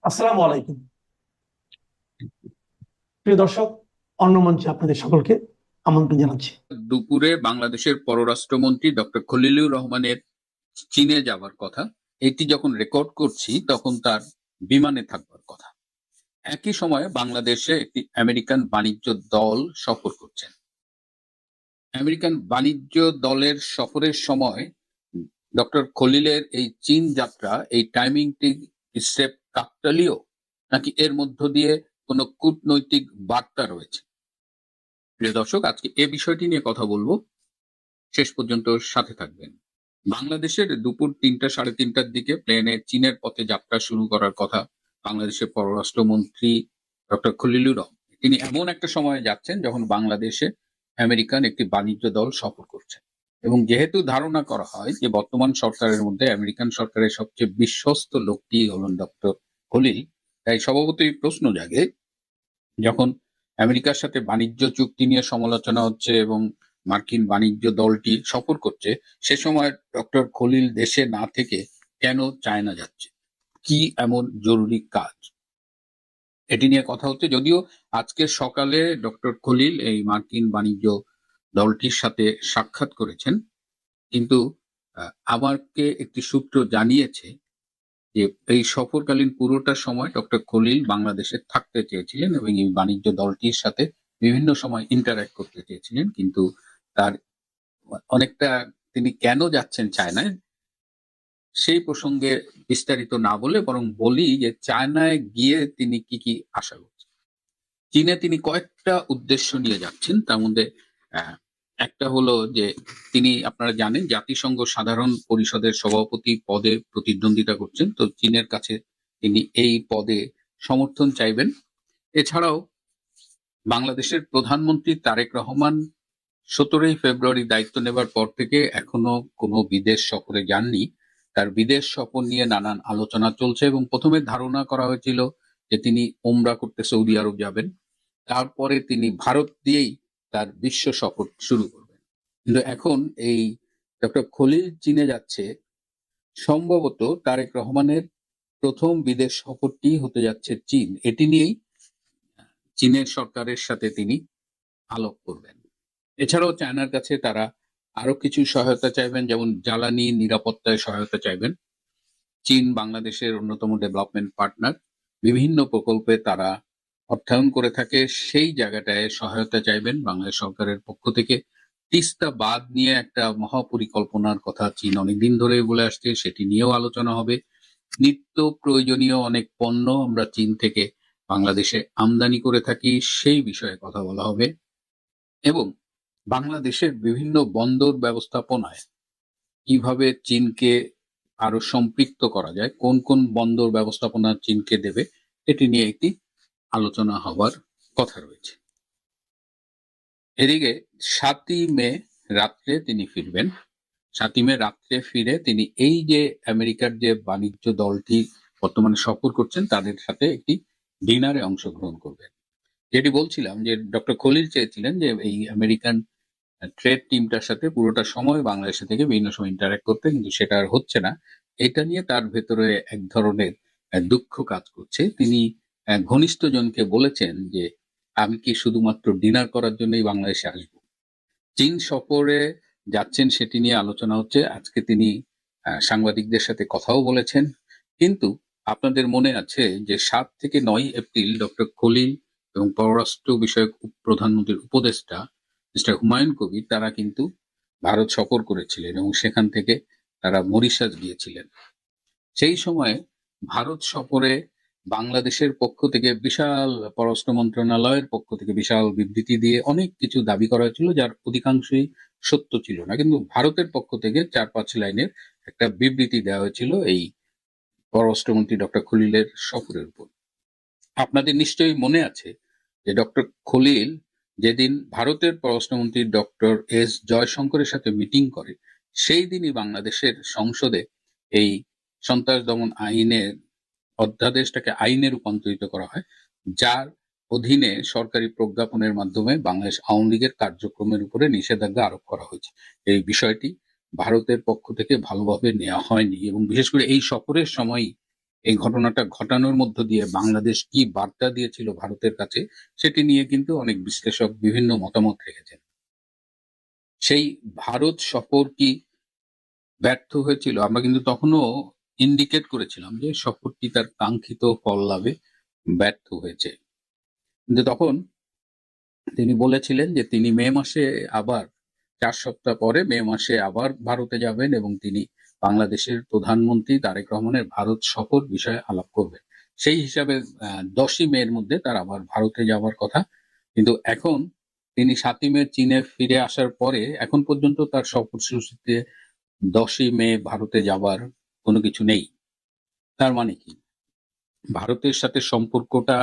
আসসালামু আলাইকুম। প্রিয় দর্শক, অন্য মঞ্চে আপনাদের সকলকে আমন্ত্রণ জানাচ্ছি। দুপুরে বাংলাদেশের পররাষ্ট্রমন্ত্রী ডক্টর খলিলুর রহমানের চীনে যাবার কথা। এটি যখন রেকর্ড করছি তখন তার বিমানে থাকবার কথা। একই সময়ে বাংলাদেশে একটি আমেরিকান বাণিজ্য দল সফর করছেন। আমেরিকান বাণিজ্য দলের সফরের সময় ডক্টর খলিলের এই চীন যাত্রা, এই টাইমিংটি স্রেফ কাকতালীয়, নাকি এর মধ্য দিয়ে কোনো কূটনৈতিক বার্তা রয়েছে? প্রিয় দর্শক, আজকে এ বিষয়টি নিয়ে কথা বলবো, শেষ পর্যন্ত সাথে থাকবেন। বাংলাদেশের দুপুর ৩টা সাড়ে ৩টার দিকে প্লেনে চীনের পথে যাত্রা শুরু করার কথা বাংলাদেশের পররাষ্ট্রমন্ত্রী ডক্টর খলিলুর রহমান। তিনি এমন একটা সময়ে যাচ্ছেন যখন বাংলাদেশে আমেরিকান একটি বাণিজ্য দল সফর করছে, এবং যেহেতু ধারণা করা হয় যে বর্তমান সরকারের মধ্যে আমেরিকান সরকারের সবচেয়ে বিশ্বস্ত লোকটি হলেন ডক্টর খলিল, তাই স্বভাবতই প্রশ্ন জাগে, যখন আমেরিকার সাথে বাণিজ্য চুক্তি নিয়ে সমালোচনা হচ্ছে এবং মার্কিন বাণিজ্য দলটি সফর করছে, সে সময় ডক্টর খলিল দেশে না থেকে কেন চায়না যাচ্ছে? কি এমন জরুরি কাজ? এটি নিয়ে কথা হচ্ছে। যদিও আজকে সকালে ডক্টর খলিল এই মার্কিন বাণিজ্য দলটির সাথে সাক্ষাৎ করেছেন, কিন্তু আমাকে একটি সূত্র জানিয়েছে যে এই সফরকালীন পুরোটা সময় ডক্টর খলিল বাংলাদেশে থাকতে চেয়েছিলেন এবং এই বাণিজ্য দলটির সাথে বিভিন্ন সময় ইন্টারঅ্যাক্ট করতে চেয়েছিলেন, কিন্তু তার অনেকটা, তিনি কেন যাচ্ছেন চায়নায় সেই প্রসঙ্গে বিস্তারিত না বলে বরং বলি যে চায়নায় গিয়ে তিনি কি কি আশা করছেন। চীনে তিনি কয়েকটা উদ্দেশ্য নিয়ে যাচ্ছেন, তার মধ্যে আহ, একটা হলো যে তিনি, আপনারা জানেন, জাতিসংঘ সাধারণ পরিষদের সভাপতি পদে প্রতিদ্বন্দ্বিতা করছেন, তো চীনের কাছে তিনি এই পদে সমর্থন চাইবেন। এছাড়াও বাংলাদেশের প্রধানমন্ত্রী তারেক রহমান 17ই ফেব্রুয়ারি দায়িত্ব নেবার পর থেকে এখনো কোনো বিদেশ সফরে যাননি। তার বিদেশ সফর নিয়ে নানান আলোচনা চলছে এবং প্রথমে ধারণা করা হয়েছিল যে তিনি উমরা করতে সৌদি আরব যাবেন, তারপরে তিনি ভারত দিয়েই তার বিশ্ব সফর শুরু করবেন। কিন্তু এখন এই ডক্টর খলিল চীনে যাচ্ছে, সম্ভবত তারেক রহমানের প্রথম বিদেশ সফরটি হতে যাচ্ছে চীন। এটি নিয়েই চীনের সরকারের সাথে তিনি আলাপ করবেন। এছাড়াও চায়নার কাছে তারা আরো কিছু সহায়তা চাইবেন, যেমন জ্বালানি নিরাপত্তায় সহায়তা চাইবেন। চীন বাংলাদেশের অন্যতম ডেভেলপমেন্ট পার্টনার, বিভিন্ন প্রকল্পে তারা অর্থায়ন করে থাকে, সেই জায়গাটায় সহায়তা চাইবেন বাংলাদেশ সরকারের পক্ষ থেকে। তিস্তা বাঁধ নিয়ে একটা মহাপরিকল্পনার কথা চীন অনেকদিন ধরে বলে আসছে, সেটি নিয়েও আলোচনা হবে। নিত্য প্রয়োজনীয় অনেক পণ্য আমরা চীন থেকে বাংলাদেশে আমদানি করে থাকি, সেই বিষয়ে কথা বলা হবে। এবং বাংলাদেশের বিভিন্ন বন্দর ব্যবস্থাপনায় কিভাবে চীনকে আরো সম্পৃক্ত করা যায়, কোন কোন বন্দর ব্যবস্থাপনা চীনকে দেবে, এটি নিয়ে একটি আলোচনা হবার কথা রয়েছে। এদিকে 7ই মে রাত্রে তিনি ফিরবেন। 7ই মে রাত্রে ফিরে তিনি এই যে আমেরিকার যে বাণিজ্য দলটি বর্তমানে সফর করছেন তাদের সাথে একটি ডিনারে অংশগ্রহণ করবেন। যেটি বলছিলাম যে ডক্টর খলিল চেয়েছিলেন যে এই আমেরিকান ট্রেড টিমটার সাথে পুরোটা সময় বাংলাদেশে থেকে বিভিন্ন সময় ইন্টারঅ্যাক্ট করতে, কিন্তু সেটা আর হচ্ছে না। এটা নিয়ে তার ভেতরে এক ধরনের দুঃখ কাজ করছে। তিনি ঘনিষ্ঠ জনকে বলেছেন যে আমি কি শুধুমাত্র ডিনার করার জন্যই বাংলাদেশে আসব? চীন সফরে যাচ্ছেন সেটি নিয়ে আলোচনা হচ্ছে। আজকে তিনি সাংবাদিকদের সাথে কথাও বলেছেন। কিন্তু আপনাদের মনে আছে যে 7 থেকে 9 এপ্রিল ডক্টর খলিল এবং পররাষ্ট্র বিষয়ক প্রধানমন্ত্রীর উপদেষ্টা মিস্টার হুমায়ুন কবির তারা কিন্তু ভারত সফর করেছিলেন এবং সেখান থেকে তারা মরিশাস গিয়েছিলেন। সেই সময়ে ভারত সফরে বাংলাদেশের পক্ষ থেকে বিশাল, পররাষ্ট্র মন্ত্রণালয়ের পক্ষ থেকে বিশাল বিবৃতি দিয়ে অনেক কিছু দাবি করা হয়েছিল, যার অধিকাংশই সত্য ছিল না, কিন্তু ভারতের পক্ষ থেকে 4-5 লাইনের একটা বিবৃতি দেওয়া হয়েছিল এই পররাষ্ট্রমন্ত্রী ডক্টর খলিলের সফরের উপর। আপনাদের নিশ্চয়ই মনে আছে যে ডক্টর খলিল যেদিন ভারতের পররাষ্ট্রমন্ত্রী ডক্টর এস জয়শঙ্করের সাথে মিটিং করে, সেই দিনই বাংলাদেশের সংসদে এই সন্ত্রাস দমন আইনের অধ্যাদেশটাকে আইনে রূপান্তরিত করা হয়, যার অধীনে সরকারি প্রজ্ঞাপনের মাধ্যমে বাংলাদেশ আওয়ামী লীগের কার্যক্রমের উপরে নিষেধাজ্ঞা আরোপ করা হয়েছে। এই বিষয়টি ভারতের পক্ষ থেকে ভালোভাবে নেওয়া হয়নি এবং বিশেষ করে এই সফরের সময়ই এই ঘটনাটা ঘটানোর মধ্য দিয়ে বাংলাদেশ কি বার্তা দিয়েছিল ভারতের কাছে, সেটি নিয়ে কিন্তু অনেক বিশ্লেষক বিভিন্ন মতামত রেখেছেন। সেই ভারত সফর কি ব্যর্থ হয়েছিল? আমরা কিন্তু তখনও ইন্ডিকেট করেছিলাম যে সফরটি তার কাঙ্ক্ষিত ফল লাভে ব্যর্থ হয়েছে। কিন্তু তখন তিনি বলেছিলেন যে তিনি মে মাসে আবার 4 সপ্তাহ পরে মে মাসে আবার ভারতে যাবেন এবং তিনি বাংলাদেশের প্রধানমন্ত্রী তারেক রহমানের ভারত সফর বিষয়ে আলাপ করবেন। সেই হিসাবে 10ই মের মধ্যে তার আবার ভারতে যাওয়ার কথা। কিন্তু এখন তিনি 7ই মে চীনে ফিরে আসার পরে এখন পর্যন্ত তার সফরসূচিতে 10ই মে ভারতে যাবার কোনো কিছু নেই। তার মানে কি? ভারতের সাথে সম্পর্কটা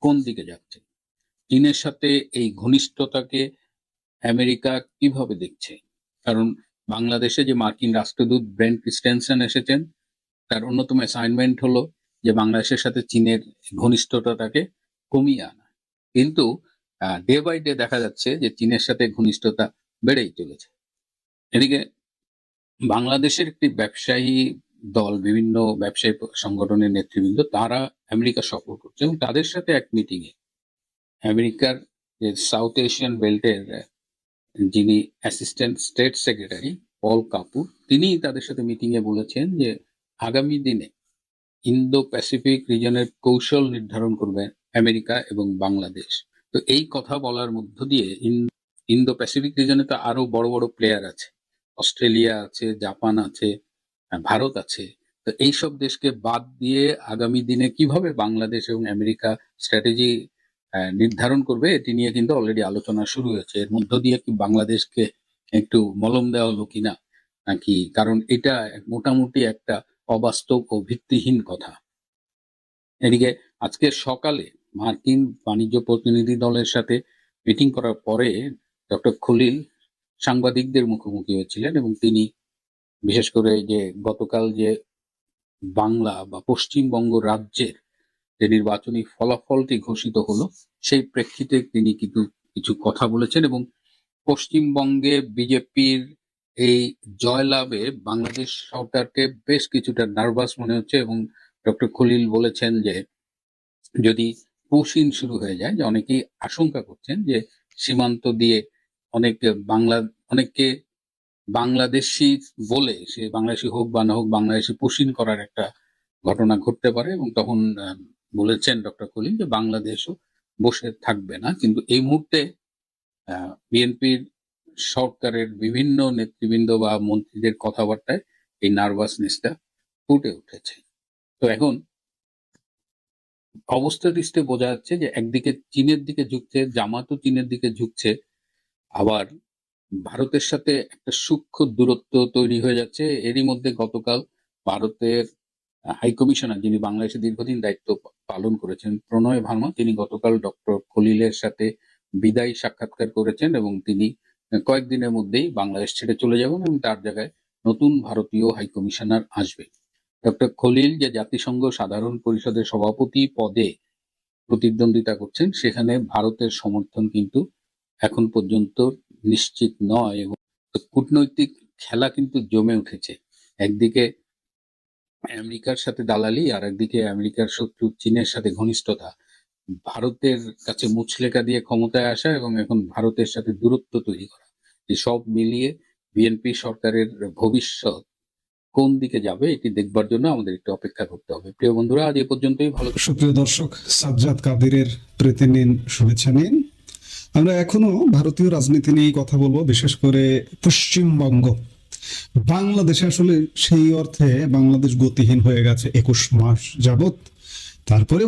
কোন দিকে যাচ্ছে? চীনের সাথে এই ঘনিষ্ঠতাকে আমেরিকা কিভাবে দেখছে? কারণ বাংলাদেশে যে মার্কিন রাষ্ট্রদূত ব্রেন্ট ক্রিস্টেনসেন এসেছেন, তার অন্যতম অ্যাসাইনমেন্ট হলো যে বাংলাদেশের সাথে চীনের ঘনিষ্ঠতাটাকে কমিয়ে আনা। কিন্তু ডে বাই ডে দেখা যাচ্ছে যে চীনের সাথে ঘনিষ্ঠতা বেড়েই চলেছে। এদিকে বাংলাদেশের একটি ব্যবসায়ী দল, বিভিন্ন ব্যবসায়ী সংগঠনের নেতৃবৃন্দ, তারা আমেরিকা সফর করছে এবং তাদের সাথে এক মিটিংয়ে আমেরিকার যে সাউথ এশিয়ান বেল্টের যিনি অ্যাসিস্ট্যান্ট স্টেট সেক্রেটারি পল কাপুর, তিনি তাদের সাথে মিটিংয়ে বলেছেন যে আগামী দিনে ইন্দো প্যাসিফিক রিজনের কৌশল নির্ধারণ করবে আমেরিকা এবং বাংলাদেশ। তো এই কথা বলার মধ্য দিয়ে ইন্দো প্যাসিফিক রিজনে তো আরো বড় বড় প্লেয়ার আছে, অস্ট্রেলিয়া আছে, জাপান আছে, ভারত আছে। তো এইসব দেশকে বাদ দিয়ে আগামী দিনে কিভাবে বাংলাদেশ এবং আমেরিকা স্ট্র্যাটেজি নির্ধারণ করবে, এটি নিয়ে কিন্তু অলরেডি আলোচনা শুরু হয়েছে। এর মধ্য দিয়ে কি বাংলাদেশকে একটু মলম দেওয়া হলো কিনা নাকি? কারণ এটা মোটামুটি একটা অবাস্তব ও ভিত্তিহীন কথা। এদিকে আজকে সকালে মার্কিন বাণিজ্য প্রতিনিধি দলের সাথে মিটিং করার পরে ডক্টর খলিল সাংবাদিকদের মুখোমুখি হয়েছিলেন এবং তিনি বিশেষ করে যে গতকাল যে বাংলা বা পশ্চিমবঙ্গ রাজ্যের যে নির্বাচনী ফলাফলটি ঘোষিত হলো, সেই প্রেক্ষিতে তিনি কিন্তু কিছু কথা বলেছেন এবং পশ্চিমবঙ্গে বিজেপির এই জয়লাভে বাংলাদেশ সরকারকে বেশ কিছুটা নার্ভাস মনে হচ্ছে এবং ডক্টর খলিল বলেছেন যে যদি পুশিন শুরু হয়ে যায়, যে অনেকেই আশঙ্কা করছেন যে সীমান্ত দিয়ে অনেককে বাংলাদেশি বলে, সে বাংলাদেশি হোক বা না হোক, বাংলাদেশি পুশিন করার একটা ঘটনা ঘটতে পারে এবং তখন বলেছেন ডক্টর খলিল যে বাংলাদেশও বসে থাকবে না। কিন্তু এই মুহূর্তে বিএনপির সরকারের বিভিন্ন নেতৃবৃন্দ বা মন্ত্রীদের কথাবার্তায় এই নার্ভাসনেসটা ফুটে উঠেছে। তো এখন অবস্থা দৃষ্টে বোঝা যাচ্ছে যে একদিকে চীনের দিকে ঝুঁকছে, জামাতও চীনের দিকে ঝুঁকছে, আবার ভারতের সাথে একটা সূক্ষ্ম দূরত্ব তৈরি হয়ে যাচ্ছে। এরই মধ্যে গতকাল ভারতের হাইকমিশনার, যিনি বাংলাদেশে দীর্ঘদিন দায়িত্ব পালন করেছেন, প্রণয় ভার্মা, তিনি গতকাল ডক্টর খলিলের সাথে বিদায়ী সাক্ষাৎকার করেছেন এবং তিনি কয়েকদিনের মধ্যেই বাংলাদেশ ছেড়ে চলে যাবেন এবং তার জায়গায় নতুন ভারতীয় হাইকমিশনার আসবে। ডক্টর খলিল যে জাতিসংঘ সাধারণ পরিষদের সভাপতি পদে প্রতিদ্বন্দ্বিতা করছেন, সেখানে ভারতের সমর্থন কিন্তু এখন পর্যন্ত নিশ্চিত নয় এবং কূটনৈতিক খেলা কিন্তু জমে উঠেছে। একদিকে আমেরিকার সাথে দালালি, আর একদিকে আমেরিকার শত্রু চীনের সাথে ঘনিষ্ঠতা, ভারতের কাছে মুচলেকা দিয়ে ক্ষমতায় আসা এবং এখন ভারতের সাথে দূরত্ব তৈরি করা, এই সব মিলিয়ে বিএনপি সরকারের ভবিষ্যৎ কোন দিকে যাবে এটি দেখবার জন্য আমাদের একটু অপেক্ষা করতে হবে। প্রিয় বন্ধুরা, আজ এ পর্যন্তই। ভালো সুপ্রিয় দর্শক, সাজ্জাদ কাদেরের প্রীতি নিন, শুভেচ্ছা নিন। আমরা এখনো ভারতীয় রাজনীতি নিয়ে কথা বলবো, বিশেষ করে পশ্চিমবঙ্গ। বাংলাদেশে আসলে সেই অর্থে বাংলাদেশ গতিহীন হয়ে গেছে 21 মাস যাবত। তারপরে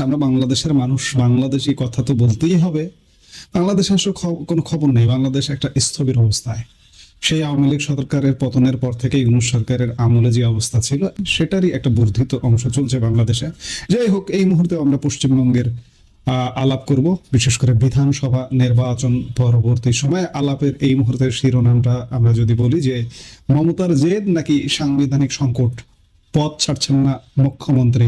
আমরা বাংলাদেশের মানুষ, বাংলাদেশি কথা তো বলতেই হবে। বাংলাদেশে আসলে কোনো খবর নেই, বাংলাদেশ একটা স্থবির অবস্থায়। সেই আওয়ামী লীগ সরকারের পতনের পর থেকে ইউনূস সরকারের আমলে যে অবস্থা ছিল, সেটারই একটা বর্ধিত অংশ চলছে বাংলাদেশে। যাই হোক, এই মুহূর্তে আমরা পশ্চিমবঙ্গের আলাপ করব, বিশেষ করে বিধানসভা নির্বাচন পরবর্তী সময় আলাপের এই মুহূর্তের শিরোনামটা আমরা যদি বলি যে মমতার জেদ নাকি সাংবিধানিক সংকট, পদ ছাড়ছেন না মুখ্যমন্ত্রী,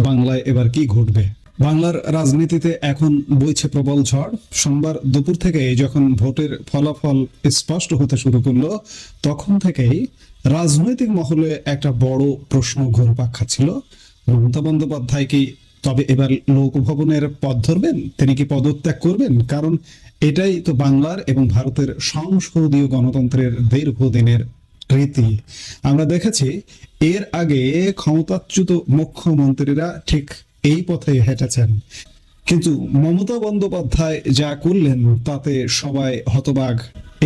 বাংলায় এবার কি ঘটবে? বাংলার রাজনীতিতে এখন বইছে প্রবল ঝড়। সোমবার দুপুর থেকে যখন ভোটের ফলাফল স্পষ্ট হতে শুরু করলো, তখন থেকেই রাজনৈতিক মহলে একটা বড় প্রশ্ন ঘুরপাক খাচ্ছিল মমতা বন্দ্যোপাধ্যায় কি তবে এবার লোকভবনের পথ ধরবেন? তিনি কি পদত্যাগ করবেন? কারণ এটাই তো বাংলার এবং ভারতের সংসদীয় গণতন্ত্রের দীর্ঘদিনের রীতি। আমরা দেখেছি এর আগে ক্ষমতাচ্যুত মুখ্যমন্ত্রীরা ঠিক এই পথে হেঁটেছেন, কিন্তু মমতা বন্দ্যোপাধ্যায় যা করলেন তাতে সবাই হতবাক।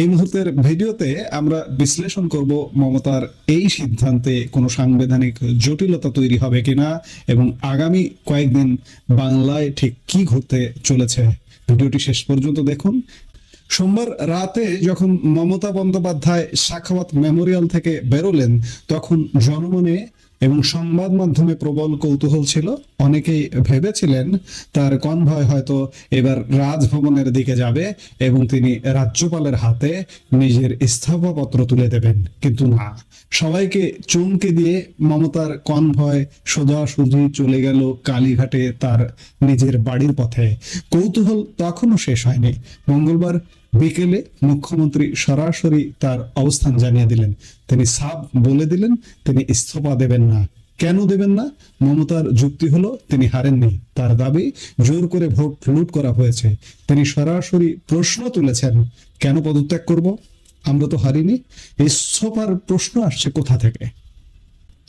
এই মুহূর্তের ভিডিওতে আমরা বিশ্লেষণ করব মমতার এই সিদ্ধান্তে কোনো সাংবিধানিক জটিলতা তৈরি হবে কিনা এবং আগামী কয়েকদিন বাংলায় ঠিক কি ঘটতে চলেছে। ভিডিওটি শেষ পর্যন্ত দেখুন। সোমবার রাতে যখন মমতা বন্দ্যোপাধ্যায় সাখাওয়াত মেমোরিয়াল থেকে বেরোলেন, তখন জনমনে এবং সংবাদ মাধ্যমে প্রবল কৌতূহল ছিল। অনেকেই ভেবেছিলেন তার কনভয় হয়তো এবার রাজভবনের দিকে যাবে এবং তিনি রাজ্যপালের হাতে নিজের ইস্তফাপত্র তুলে দেবেন, কিন্তু না, সবাইকে চমকে দিয়ে মমতার কনভয় সোজাসুজি চলে গেল কালীঘাটে তার নিজের বাড়ির পথে। কৌতূহল তখনও শেষ হয়নি। মঙ্গলবার বিকেলে মুখ্যমন্ত্রী সরাসরি তার অবস্থান জানিয়ে দিলেন। তিনি সাফ বলে দিলেন তিনি ইস্তফা দেবেন না। কেন দেবেন না? মমতার যুক্তি হলো তিনি হারেননি, তার দাবি জোর করে ভোট লুট করা হয়েছে। তিনি সরাসরি প্রশ্ন তুলেছেন, কেন পদত্যাগ করব? আমরা তো হারিনি। ইস্তফার প্রশ্ন আসছে কোথা থেকে?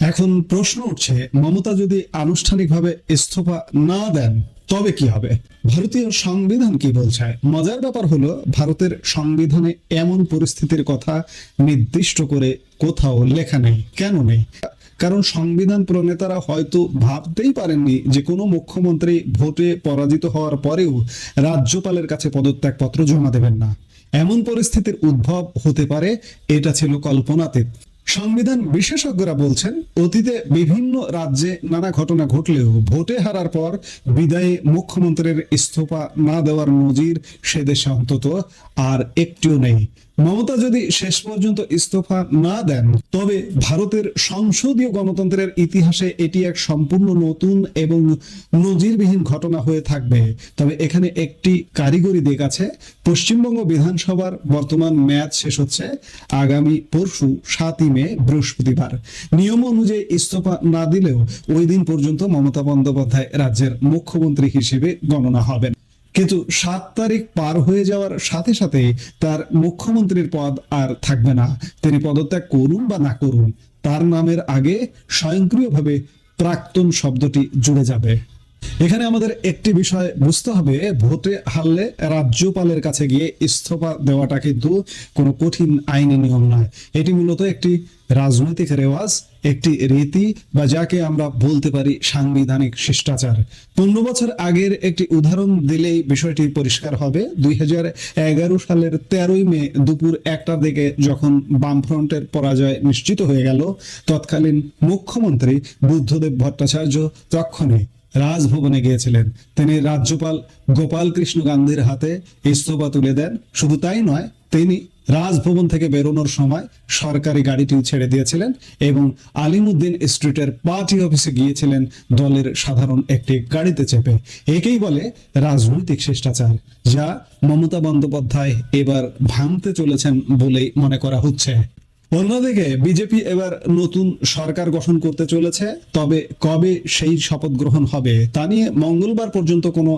এখন প্রশ্ন উঠছে, মমতা যদি আনুষ্ঠানিকভাবে ইস্তফা না দেন তবে কি হবে? ভারতীয় সংবিধান কি বলছে? মজার ব্যাপার হলো ভারতের সংবিধানে এমন পরিস্থিতির কথা নির্দিষ্ট করে কোথাও লেখা নেই। কেন নেই? কারণ সংবিধান প্রণেতারা হয়তো ভাবতেই পারেননি যে কোনো মুখ্যমন্ত্রী ভোটে পরাজিত হওয়ার পরেও রাজ্যপালের কাছে পদত্যাগপত্র জমা দেবেন না। এমন পরিস্থিতির উদ্ভব হতে পারে, এটা ছিল কল্পনাতীত। সংবিধান বিশেষজ্ঞরা বলছেন অতীতে বিভিন্ন রাজ্যে নানা ঘটনা ঘটলেও ভোটে হারার পর বিদায়ী মুখ্যমন্ত্রীর ইস্তফা না দেওয়ার নজির সে দেশে অন্তত আর একটিও নেই। মমতা যদি শেষ পর্যন্ত ইস্তফা না দেন তবে ভারতের সংসদীয় গণতন্ত্রের ইতিহাসে এটি এক সম্পূর্ণ নতুন এবং নজিরবিহীন ঘটনা হয়ে থাকবে। তবে এখানে একটি কারিগরি দিক আছে। পশ্চিমবঙ্গ বিধানসভার বর্তমান মেয়াদ শেষ হচ্ছে আগামী পরশু 7ই মে বৃহস্পতিবার। নিয়ম অনুযায়ী ইস্তফা না দিলেও ওই দিন পর্যন্ত মমতা বন্দ্যোপাধ্যায় রাজ্যের মুখ্যমন্ত্রী হিসেবে গণনা হবেন। কিন্তু 7 তারিখ পার হয়ে যাওয়ার সাথে সাথে তার মুখ্যমন্ত্রীর পদ আর থাকবে না। তিনি পদত্যাগ করুন বা না করুন, তার নামের আগে স্বয়ংক্রিয়ভাবে প্রাক্তন শব্দটি জুড়ে যাবে। এখানে আমাদের একটি বিষয় বুঝতে হবে, ভোটে হারলে রাজ্যপালের কাছে গিয়ে ইস্তফা দেওয়াটা কিন্তু কোনো কঠিন আইনি নিয়ম নয়। এটি মূলত একটি রাজনৈতিক রেওয়াজ, একটি রীতি, বা যাকে আমরা বলতে পারি সাংবিধানিক শিষ্টাচার। 15 বছর আগের একটি উদাহরণ দিলেই বিষয়টি পরিষ্কার হবে। 2011 সালের 13ই মে দুপুর 1টার দিকে যখন বামফ্রন্টের পরাজয় নিশ্চিত হয়ে গেল, তৎকালীন মুখ্যমন্ত্রী বুদ্ধদেব ভট্টাচার্য তখনই রাজভবনে গিয়েছিলেন। তিনি রাজ্যপাল গোপাল কৃষ্ণ গান্ধীর হাতে ইস্তফা তুলে দেন। শুধু তাই নয়, তিনি রাজভবন থেকে বেরোনোর সময় সরকারি গাড়িটিও ছেড়ে দিয়েছিলেন এবং আলিমুদ্দিন স্ট্রিটের পার্টি অফিসে গিয়েছিলেন দলের সাধারণ একটি গাড়িতে চেপে। একেই বলে রাজনৈতিক শিষ্টাচার, যা মমতা বন্দ্যোপাধ্যায় এবার ভাঙতে চলেছেন বলেই মনে করা হচ্ছে। অন্যদিকে বিজেপি এবার নতুন সরকার গঠন করতে চলেছে। তবে কবে সেই শপথ গ্রহণ হবে তা নিয়ে মঙ্গলবার পর্যন্ত কোনো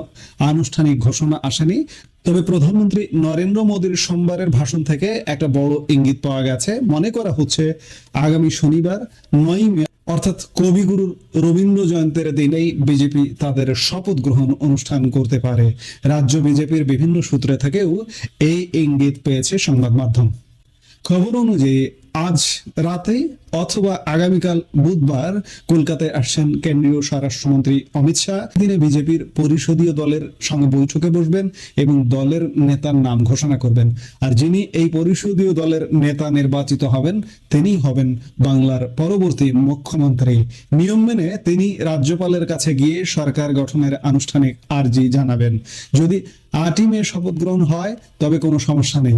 আনুষ্ঠানিক ঘোষণা আসেনি। তবে প্রধানমন্ত্রী নরেন্দ্র মোদীর সোমবারের ভাষণ থেকে একটা বড় ইঙ্গিত পাওয়া গেছে। মনে করা হচ্ছে আগামী শনিবার 9ই মে অর্থাৎ কবিগুরু রবীন্দ্র জয়ন্তীর দিনেই বিজেপি তাদের শপথ গ্রহণ অনুষ্ঠান করতে পারে। রাজ্য বিজেপির বিভিন্ন সূত্রে থেকেও এই ইঙ্গিত পেয়েছে সংবাদ মাধ্যম। খবর অনুযায়ী আজ রাতে অথবা আগামীকাল বুধবার কলকাতায় আসছেন কেন্দ্রীয় স্বরাষ্ট্রমন্ত্রী অমিত শাহ। দিনে বিজেপির পরিষদীয় দলের সঙ্গে বৈঠকে বসবেন এবং দলের নেতার নাম ঘোষণা করবেন। আর যিনি এই পরিষদীয় দলের নেতা নির্বাচিত হবেন তিনিই হবেন বাংলার পরবর্তী মুখ্যমন্ত্রী। নিয়ম মেনে তিনি রাজ্যপালের কাছে গিয়ে সরকার গঠনের আনুষ্ঠানিক আর্জি জানাবেন। যদি 8ই মে শপথ গ্রহণ হয় তবে কোনো সমস্যা নেই,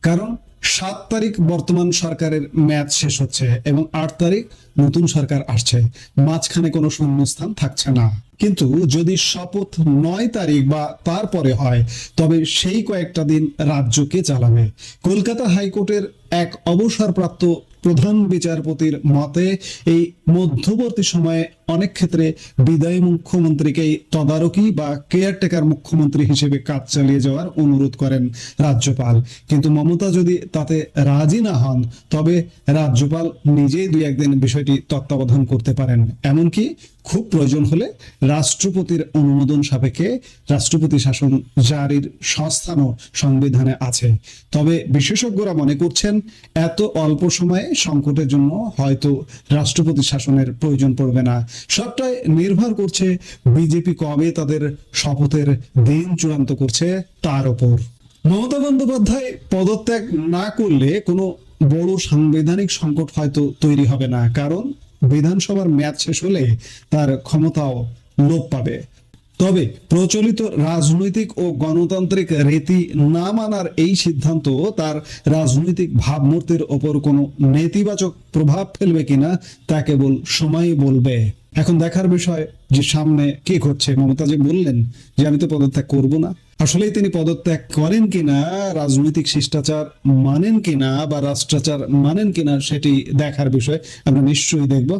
কারণ 7 তারিখ বর্তমান সরকারের মেয়াদ শেষ হচ্ছে এবং 8 তারিখ নতুন সরকার আসছে। মাঝখানে কোনো শূন্যস্থান থাকছে না। কিন্তু যদি শপথ 9 তারিখ বা তারপরে হয় তবে সেই কয়েকটা দিন রাজ্যকে চালাবে। কলকাতা হাইকোর্টের এক অবসরপ্রাপ্ত প্রধান বিচারপতির মতে এই মধ্যবর্তী সময়ে অনেক ক্ষেত্রে বিদায়ী মুখ্যমন্ত্রীকেই তদারকি বা কেয়ারটেকার মুখ্যমন্ত্রী হিসেবে কাজ চালিয়ে যাওয়ার অনুরোধ করেন রাজ্যপাল। কিন্তু মমতা যদি তাতে রাজি না হন, তবে রাজ্যপাল নিজেই দুই একদিন বিষয়টি তত্ত্বাবধান করতে পারেন। এমনকি খুব প্রয়োজন হলে রাষ্ট্রপতির অনুমোদন সাপেক্ষে রাষ্ট্রপতি শাসন জারির সংস্থানও সংবিধানে আছে। তবে বিশেষজ্ঞরা মনে করছেন এত অল্প সময়ে সংকটের জন্য হয়তো রাষ্ট্রপতি শাসনের প্রয়োজন পড়বে না। সবটাই নির্ভর করছে বিজেপি কবে তাদের শপথের দিন চূড়ান্ত করছে তার উপর। মমতা বন্দ্যোপাধ্যায় পদত্যাগ না করলে কোনো বড় সাংবিধানিক সংকট হয়তো তৈরি হবে না, কারণ বিধানসভার মেয়াদ শেষ হলে তার ক্ষমতাও লোপ পাবে। তবে প্রচলিত রাজনৈতিক ও গণতান্ত্রিক রীতি না মানার এই সিদ্ধান্ত তার রাজনৈতিক ভাবমূর্তির ওপর কোনো নেতিবাচক প্রভাব ফেলবে কিনা তা কেবল সময়ই বলবে। এখন দেখার বিষয় যে সামনে কি ঘটছে। মমতা যে বললেন যে আমি তো পদত্যাগ করব না, আসলেই তিনি পদত্যাগ করেন কিনা, রাজনৈতিক শিষ্টাচার মানেন কিনা বা রাষ্ট্রাচার মানেন কিনা, সেটি দেখার বিষয়। আমরা নিশ্চয়ই দেখব।